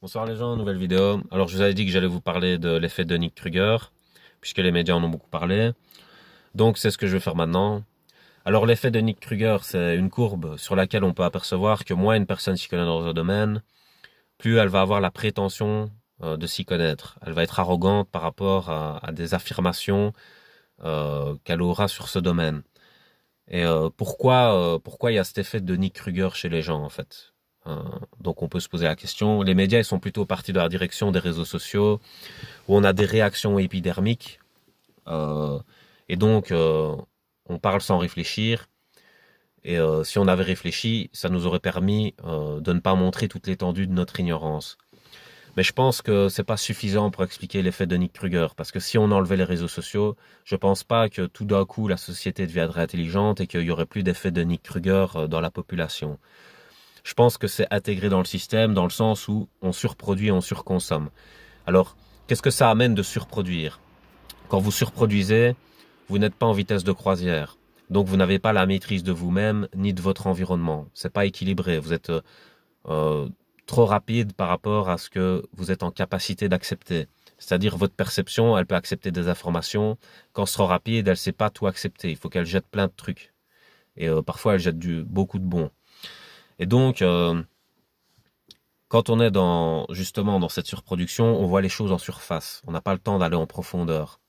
Bonsoir les gens, nouvelle vidéo. Alors je vous avais dit que j'allais vous parler de l'effet de Nick Kruger, puisque les médias en ont beaucoup parlé. Donc c'est ce que je vais faire maintenant. Alors l'effet de Nick Kruger, c'est une courbe sur laquelle on peut apercevoir que moins une personne s'y connaît dans un domaine, plus elle va avoir la prétention de s'y connaître. Elle va être arrogante par rapport à des affirmations qu'elle aura sur ce domaine. Et pourquoi il y a cet effet de Nick Kruger chez les gens en fait? Donc on peut se poser la question. Les médias ils sont plutôt partis dans la direction des réseaux sociaux où on a des réactions épidermiques et donc on parle sans réfléchir. Et si on avait réfléchi, ça nous aurait permis de ne pas montrer toute l'étendue de notre ignorance. Mais je pense que c'est pas suffisant pour expliquer l'effet de Nick Kruger, parce que si on enlevait les réseaux sociaux, je pense pas que tout d'un coup la société deviendrait intelligente et qu'il y aurait plus d'effet de Nick Kruger dans la population. Je pense que c'est intégré dans le système, dans le sens où on surproduit, on surconsomme. Alors, qu'est-ce que ça amène de surproduire? Quand vous surproduisez, vous n'êtes pas en vitesse de croisière. Donc vous n'avez pas la maîtrise de vous-même ni de votre environnement. C'est pas équilibré. Vous êtes trop rapide par rapport à ce que vous êtes en capacité d'accepter. C'est-à-dire votre perception, elle peut accepter des informations. Quand c'est trop rapide, elle sait pas tout accepter. Il faut qu'elle jette plein de trucs. Et parfois, elle jette beaucoup de bons. Et donc, quand on est justement dans cette surproduction, on voit les choses en surface. On n'a pas le temps d'aller en profondeur.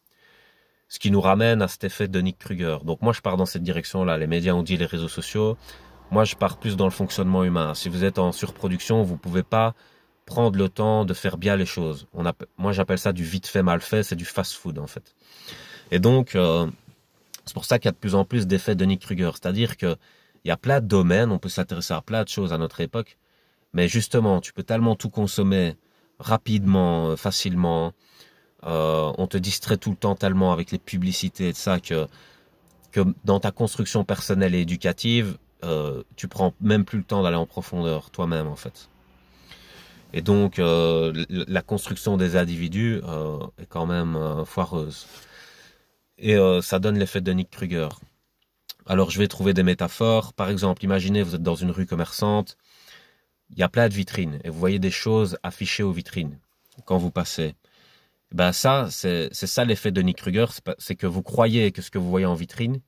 Ce qui nous ramène à cet effet de Nick Kruger. Donc moi, je pars dans cette direction-là. Les médias ont dit les réseaux sociaux. Moi, je pars plus dans le fonctionnement humain. Si vous êtes en surproduction, vous pouvez pas prendre le temps de faire bien les choses. Moi, j'appelle ça du vite fait, mal fait. C'est du fast-food, en fait. Et donc, c'est pour ça qu'il y a de plus en plus d'effets de Nick Kruger. C'est-à-dire que il y a plein de domaines, on peut s'intéresser à plein de choses à notre époque. Mais justement, tu peux tellement tout consommer rapidement, facilement. On te distrait tout le temps tellement avec les publicités et de ça que dans ta construction personnelle et éducative, tu prends même plus le temps d'aller en profondeur toi-même en fait. Et donc la construction des individus est quand même foireuse. Et ça donne l'effet de Nick Kruger. Alors je vais trouver des métaphores. Par exemple, imaginez vous êtes dans une rue commerçante, il y a plein de vitrines et vous voyez des choses affichées aux vitrines quand vous passez. Ben ça, c'est ça l'effet de Nick Kruger, c'est que vous croyez que ce que vous voyez en vitrine,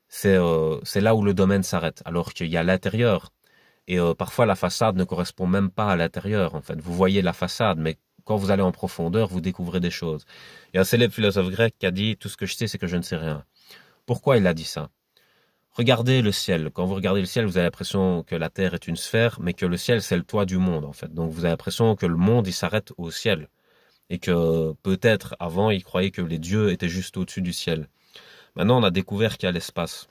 c'est là où le domaine s'arrête, alors qu'il y a l'intérieur. Et parfois la façade ne correspond même pas à l'intérieur. En fait, vous voyez la façade, mais quand vous allez en profondeur, vous découvrez des choses. Il y a un célèbre philosophe grec qui a dit « Tout ce que je sais, c'est que je ne sais rien ». Pourquoi il a dit ça? Regardez le ciel. Quand vous regardez le ciel, vous avez l'impression que la Terre est une sphère, mais que le ciel, c'est le toit du monde, en fait. Donc vous avez l'impression que le monde, il s'arrête au ciel. Et que peut-être avant, ils croyaient que les dieux étaient juste au-dessus du ciel. Maintenant, on a découvert qu'il y a l'espace,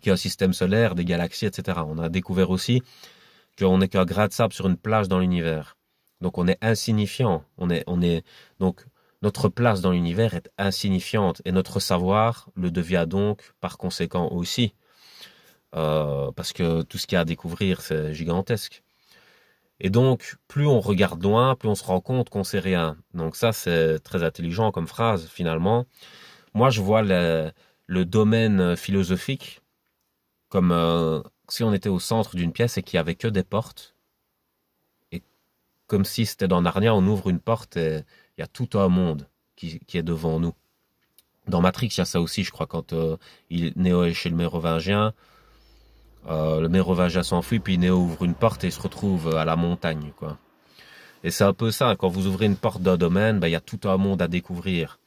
qu'il y a un système solaire, des galaxies, etc. On a découvert aussi qu'on n'est qu'un grain de sable sur une plage dans l'univers. Donc on est insignifiant. Donc notre place dans l'univers est insignifiante et notre savoir le devient donc par conséquent aussi. Parce que tout ce qu'il y a à découvrir, c'est gigantesque. Et donc, plus on regarde loin, plus on se rend compte qu'on sait rien. Donc ça, c'est très intelligent comme phrase, finalement. Moi, je vois le domaine philosophique comme si on était au centre d'une pièce et qu'il n'y avait que des portes. Et comme si c'était dans Narnia, on ouvre une porte et il y a tout un monde qui est devant nous. Dans Matrix, il y a ça aussi, je crois, quand Neo est chez le mérovingien. Le mérovingien s'enfuit, puis Neo ouvre une porte et il se retrouve à la montagne, quoi. Et c'est un peu ça, quand vous ouvrez une porte d'un domaine, il y a tout un monde à découvrir.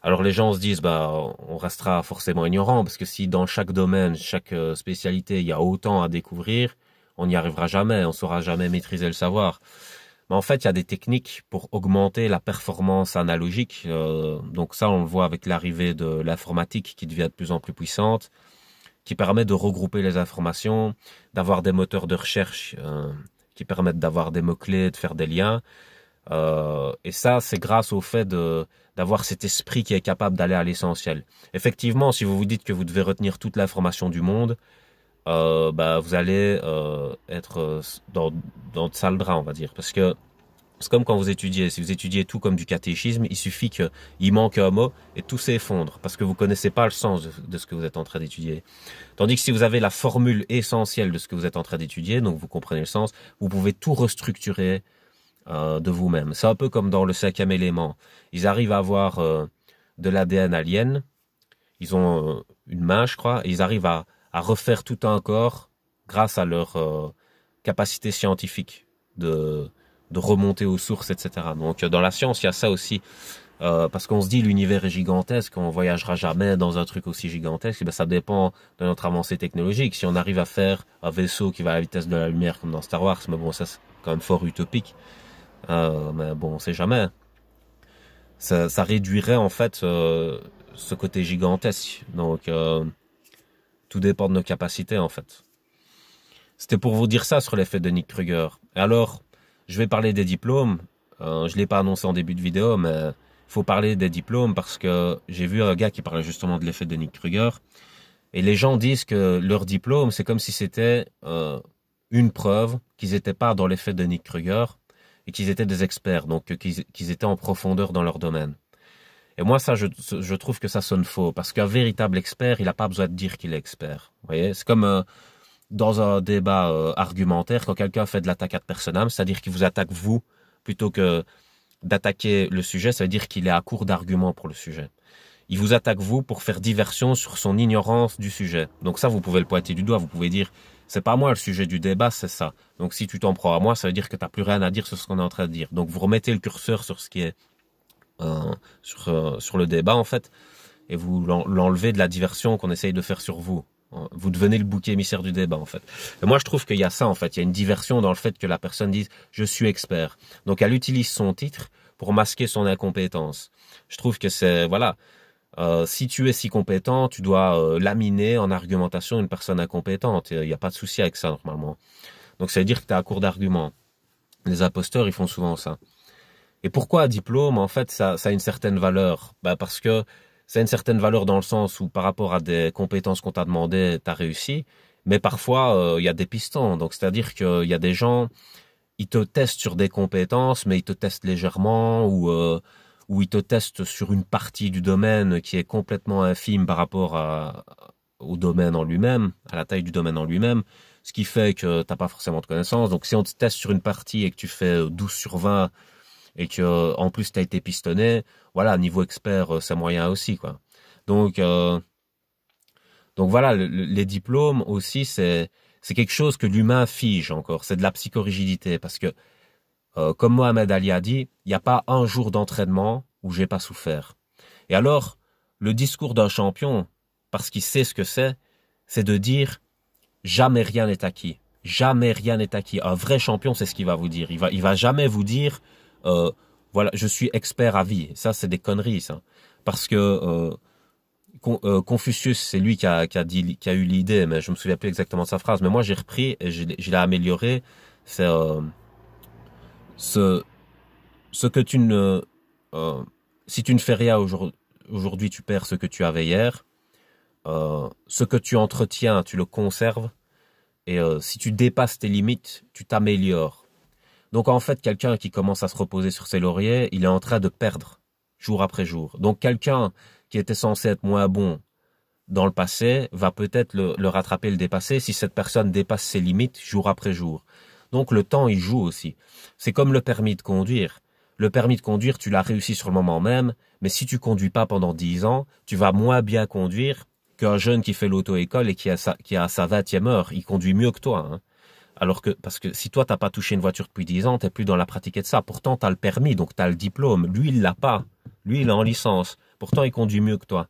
Alors les gens se disent, on restera forcément ignorant, parce que si dans chaque domaine, chaque spécialité, il y a autant à découvrir, on n'y arrivera jamais, on saura jamais maîtriser le savoir. Mais en fait, il y a des techniques pour augmenter la performance analogique. Donc ça, on le voit avec l'arrivée de l'informatique qui devient de plus en plus puissante, qui permet de regrouper les informations, d'avoir des moteurs de recherche qui permettent d'avoir des mots-clés, de faire des liens. Et ça, c'est grâce au fait d'avoir cet esprit qui est capable d'aller à l'essentiel. Effectivement, si vous vous dites que vous devez retenir toute l'information du monde, vous allez être dans de sales draps, on va dire. Parce que c'est comme quand vous étudiez. Si vous étudiez tout comme du catéchisme, il suffit qu'il manque un mot et tout s'effondre parce que vous connaissez pas le sens de ce que vous êtes en train d'étudier. Tandis que si vous avez la formule essentielle de ce que vous êtes en train d'étudier, donc vous comprenez le sens, vous pouvez tout restructurer de vous-même. C'est un peu comme dans le 5e élément. Ils arrivent à avoir de l'ADN alien, ils ont une main, je crois, et ils arrivent à refaire tout un corps grâce à leur capacité scientifique de remonter aux sources, etc. Donc dans la science, il y a ça aussi. Parce qu'on se dit l'univers est gigantesque, on voyagera jamais dans un truc aussi gigantesque, et ben ça dépend de notre avancée technologique. Si on arrive à faire un vaisseau qui va à la vitesse de la lumière comme dans Star Wars, mais bon, ça c'est quand même fort utopique. Mais bon, on sait jamais. Ça réduirait en fait ce côté gigantesque. Donc tout dépend de nos capacités en fait. C'était pour vous dire ça sur l'effet de Nick Kruger. Et alors, je vais parler des diplômes. Je l'ai pas annoncé en début de vidéo, mais il faut parler des diplômes parce que j'ai vu un gars qui parlait justement de l'effet de Nick Kruger. Et les gens disent que leur diplôme, c'est comme si c'était une preuve qu'ils n'étaient pas dans l'effet de Nick Kruger et qu'ils étaient des experts, donc qu'ils étaient en profondeur dans leur domaine. Et moi, ça, je trouve que ça sonne faux, parce qu'un véritable expert, il n'a pas besoin de dire qu'il est expert. Vous voyez, c'est comme dans un débat argumentaire, quand quelqu'un fait de l'attaque ad personam, c'est-à-dire qu'il vous attaque vous, plutôt que d'attaquer le sujet, ça veut dire qu'il est à court d'arguments pour le sujet. Il vous attaque vous pour faire diversion sur son ignorance du sujet. Donc ça, vous pouvez le pointer du doigt, vous pouvez dire, c'est pas moi le sujet du débat, c'est ça. Donc si tu t'en prends à moi, ça veut dire que t'as plus rien à dire sur ce qu'on est en train de dire. Donc vous remettez le curseur sur ce qui est sur le débat en fait, et vous l'enlevez de la diversion qu'on essaye de faire sur vous. Vous devenez le bouc émissaire du débat en fait. Et moi je trouve qu'il y a ça en fait, il y a une diversion dans le fait que la personne dise je suis expert. Donc elle utilise son titre pour masquer son incompétence. Je trouve que c'est voilà, si tu es si compétent, tu dois laminer en argumentation une personne incompétente. Il n'y a pas de souci avec ça normalement. Donc ça veut dire que tu es à court d'arguments. Les imposteurs ils font souvent ça. Et pourquoi un diplôme, en fait, ça a une certaine valeur? Parce que ça a une certaine valeur dans le sens où par rapport à des compétences qu'on t'a demandé, t'as réussi. Mais parfois, il y a des pistons. Donc, c'est-à-dire qu'il y a des gens, ils te testent sur des compétences, mais ils te testent légèrement ou ils te testent sur une partie du domaine qui est complètement infime par rapport au domaine en lui-même, à la taille du domaine en lui-même. Ce qui fait que t'as pas forcément de connaissances. Donc, si on te teste sur une partie et que tu fais 12 sur 20, et que en plus tu as été pistonné, voilà, niveau expert, c'est moyen aussi, quoi. Donc voilà, les diplômes aussi, c'est quelque chose que l'humain fige encore, c'est de la psychorigidité, parce que comme Mohamed Ali a dit, il n'y a pas un jour d'entraînement où j'ai pas souffert. Et alors, le discours d'un champion, parce qu'il sait ce que c'est de dire jamais rien n'est acquis. Jamais rien n'est acquis. Un vrai champion, c'est ce qu'il va vous dire. Il va jamais vous dire voilà, je suis expert à vie. Ça, c'est des conneries, ça. Parce que Confucius, c'est lui qui a eu l'idée, mais je me souviens plus exactement de sa phrase. Mais moi, j'ai repris et je l'ai amélioré. C'est ce que tu ne si tu ne fais rien aujourd'hui, tu perds ce que tu avais hier. Ce que tu entretiens, tu le conserves. Et si tu dépasses tes limites, tu t'améliores. Donc en fait, quelqu'un qui commence à se reposer sur ses lauriers, il est en train de perdre jour après jour. Donc quelqu'un qui était censé être moins bon dans le passé va peut-être le rattraper, le dépasser si cette personne dépasse ses limites jour après jour. Donc le temps, il joue aussi. C'est comme le permis de conduire. Le permis de conduire, tu l'as réussi sur le moment même, mais si tu conduis pas pendant 10 ans, tu vas moins bien conduire qu'un jeune qui fait l'auto-école et qui a sa 20e heure. Il conduit mieux que toi, hein. Alors que, parce que si toi, t'as pas touché une voiture depuis 10 ans, t'es plus dans la pratique de ça. Pourtant, t'as le permis, donc t'as le diplôme. Lui, il l'a pas. Lui, il est en licence. Pourtant, il conduit mieux que toi.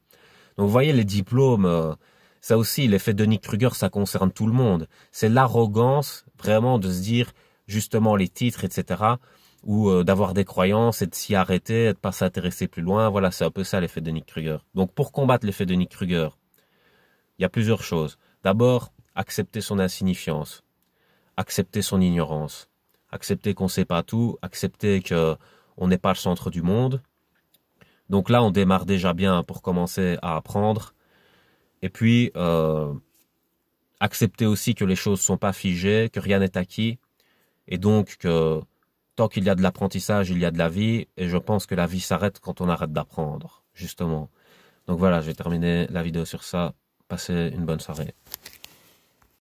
Donc, vous voyez, les diplômes, ça aussi, l'effet de Nick Kruger, ça concerne tout le monde. C'est l'arrogance, vraiment, de se dire, justement, les titres, etc., ou d'avoir des croyances et de s'y arrêter, et de pas s'intéresser plus loin. Voilà, c'est un peu ça, l'effet de Nick Kruger. Donc, pour combattre l'effet de Nick Kruger, il y a plusieurs choses. D'abord, accepter son insignifiance. Accepter son ignorance, accepter qu'on sait pas tout, accepter que on n'est pas le centre du monde. Donc là, on démarre déjà bien pour commencer à apprendre. Et puis, accepter aussi que les choses sont pas figées, que rien n'est acquis. Et donc, que tant qu'il y a de l'apprentissage, il y a de la vie. Et je pense que la vie s'arrête quand on arrête d'apprendre, justement. Donc voilà, je vais terminer la vidéo sur ça. Passez une bonne soirée.